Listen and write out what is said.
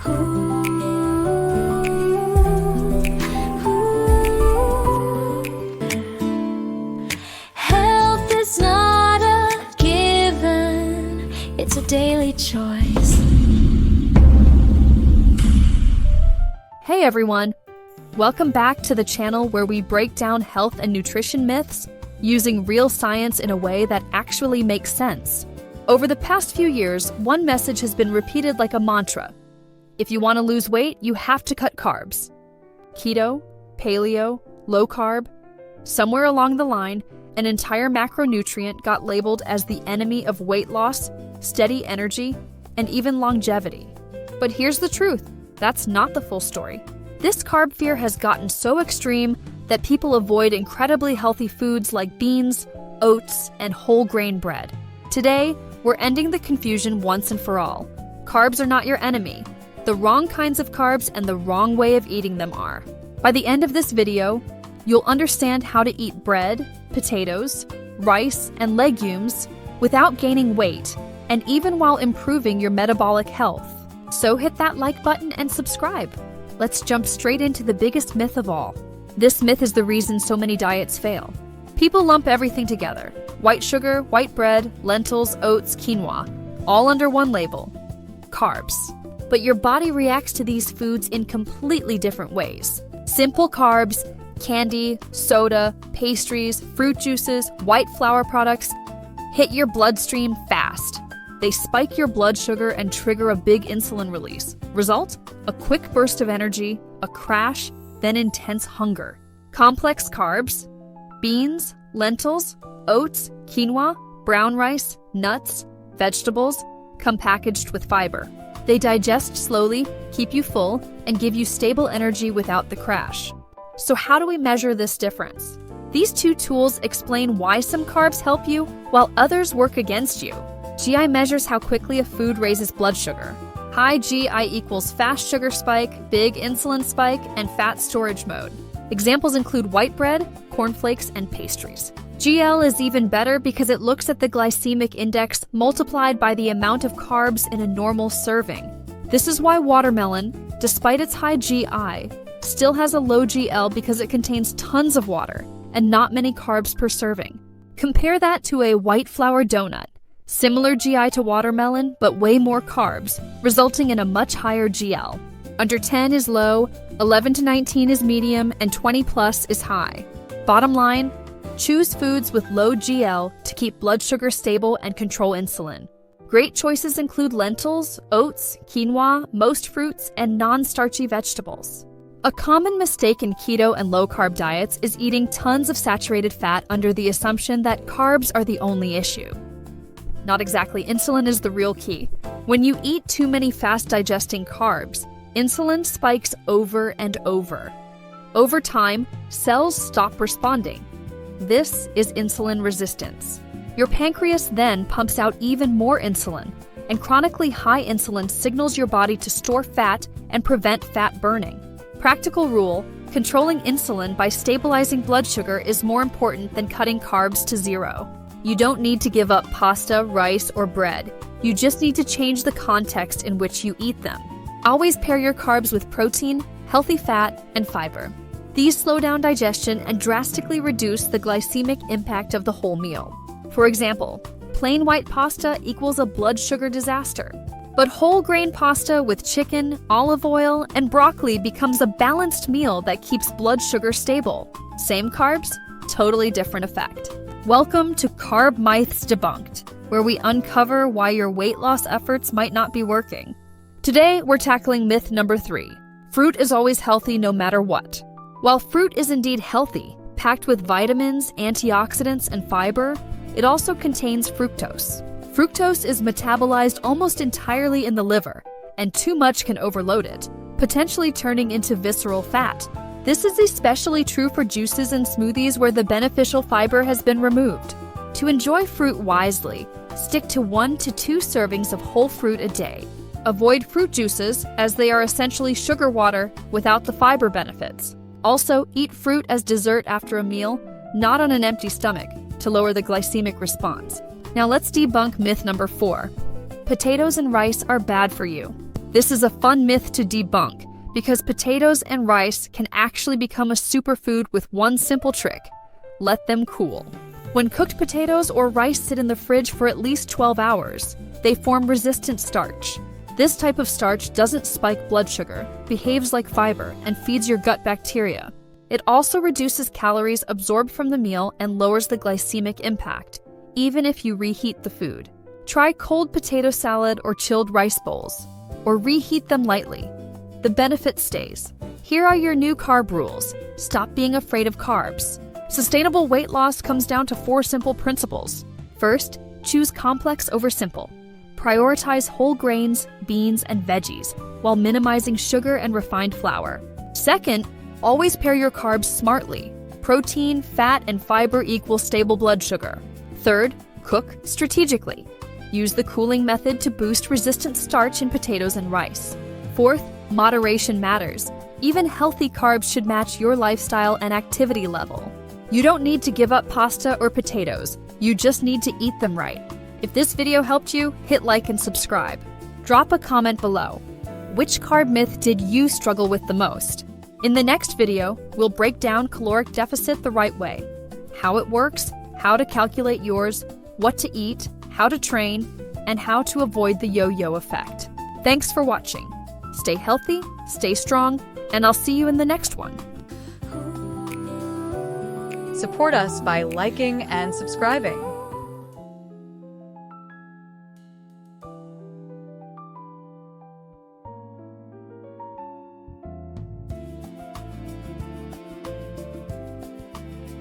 Health is not a given, it's a daily choice. Hey everyone! Welcome back to the channel where we break down health and nutrition myths using real science in a way that actually makes sense. Over the past few years, one message has been repeated like a mantra. If you want to lose weight, you have to cut carbs. Keto, paleo, low carb. Somewhere along the line, an entire macronutrient got labeled as the enemy of weight loss, steady energy, and even longevity. But here's the truth. That's not the full story. This carb fear has gotten so extreme that people avoid incredibly healthy foods like beans, oats, and whole grain bread. Today, we're ending the confusion once and for all. Carbs are not your enemy. The wrong kinds of carbs and the wrong way of eating them are. By the end of this video, you'll understand how to eat bread, potatoes, rice, and legumes without gaining weight, and even while improving your metabolic health. So hit that like button and subscribe. Let's jump straight into the biggest myth of all. This myth is the reason so many diets fail. People lump everything together. White sugar, white bread, lentils, oats, quinoa, all under one label, carbs. But your body reacts to these foods in completely different ways. Simple carbs, candy, soda, pastries, fruit juices, white flour products hit your bloodstream fast. They spike your blood sugar and trigger a big insulin release. Result? A quick burst of energy, a crash, then intense hunger. Complex carbs, beans, lentils, oats, quinoa, brown rice, nuts, vegetables, come packaged with fiber. They digest slowly, keep you full, and give you stable energy without the crash. So how do we measure this difference? These two tools explain why some carbs help you while others work against you. GI measures how quickly a food raises blood sugar. High GI equals fast sugar spike, big insulin spike, and fat storage mode. Examples include white bread, cornflakes, and pastries. GL is even better because it looks at the glycemic index multiplied by the amount of carbs in a normal serving. This is why watermelon, despite its high GI, still has a low GL because it contains tons of water and not many carbs per serving. Compare that to a white flour donut. Similar GI to watermelon, but way more carbs, resulting in a much higher GL. Under 10 is low, 11 to 19 is medium, and 20 plus is high. Bottom line, choose foods with low GL to keep blood sugar stable and control insulin. Great choices include lentils, oats, quinoa, most fruits, and non-starchy vegetables. A common mistake in keto and low-carb diets is eating tons of saturated fat under the assumption that carbs are the only issue. Not exactly. Insulin is the real key. When you eat too many fast-digesting carbs, insulin spikes over and over. Over time, cells stop responding. This is insulin resistance. Your pancreas then pumps out even more insulin, and chronically high insulin signals your body to store fat and prevent fat burning. Practical rule: controlling insulin by stabilizing blood sugar is more important than cutting carbs to zero. You don't need to give up pasta, rice, or bread. You just need to change the context in which you eat them. Always pair your carbs with protein, healthy fat, and fiber. These slow down digestion and drastically reduce the glycemic impact of the whole meal. For example, plain white pasta equals a blood sugar disaster. But whole grain pasta with chicken, olive oil, and broccoli becomes a balanced meal that keeps blood sugar stable. Same carbs, totally different effect. Welcome to Carb Myths Debunked, where we uncover why your weight loss efforts might not be working. Today, we're tackling myth number 3. Fruit is always healthy no matter what. While fruit is indeed healthy, packed with vitamins, antioxidants, and fiber, it also contains fructose. Fructose is metabolized almost entirely in the liver, and too much can overload it, potentially turning into visceral fat. This is especially true for juices and smoothies where the beneficial fiber has been removed. To enjoy fruit wisely, stick to 1 to 2 servings of whole fruit a day. Avoid fruit juices, as they are essentially sugar water without the fiber benefits. Also, eat fruit as dessert after a meal, not on an empty stomach, to lower the glycemic response. Now let's debunk myth number 4. Potatoes and rice are bad for you. This is a fun myth to debunk because potatoes and rice can actually become a superfood with one simple trick: let them cool. When cooked potatoes or rice sit in the fridge for at least 12 hours, they form resistant starch. This type of starch doesn't spike blood sugar, behaves like fiber, and feeds your gut bacteria. It also reduces calories absorbed from the meal and lowers the glycemic impact, even if you reheat the food. Try cold potato salad or chilled rice bowls, or reheat them lightly. The benefit stays. Here are your new carb rules. Stop being afraid of carbs. Sustainable weight loss comes down to 4 simple principles. First, choose complex over simple. Prioritize whole grains, beans, and veggies, while minimizing sugar and refined flour. Second, always pair your carbs smartly. Protein, fat, and fiber equal stable blood sugar. Third, cook strategically. Use the cooling method to boost resistant starch in potatoes and rice. Fourth, moderation matters. Even healthy carbs should match your lifestyle and activity level. You don't need to give up pasta or potatoes. You just need to eat them right. If this video helped you, hit like and subscribe. Drop a comment below. Which carb myth did you struggle with the most? In the next video, we'll break down caloric deficit the right way, how it works, how to calculate yours, what to eat, how to train, and how to avoid the yo-yo effect. Thanks for watching. Stay healthy, stay strong, and I'll see you in the next one. Support us by liking and subscribing.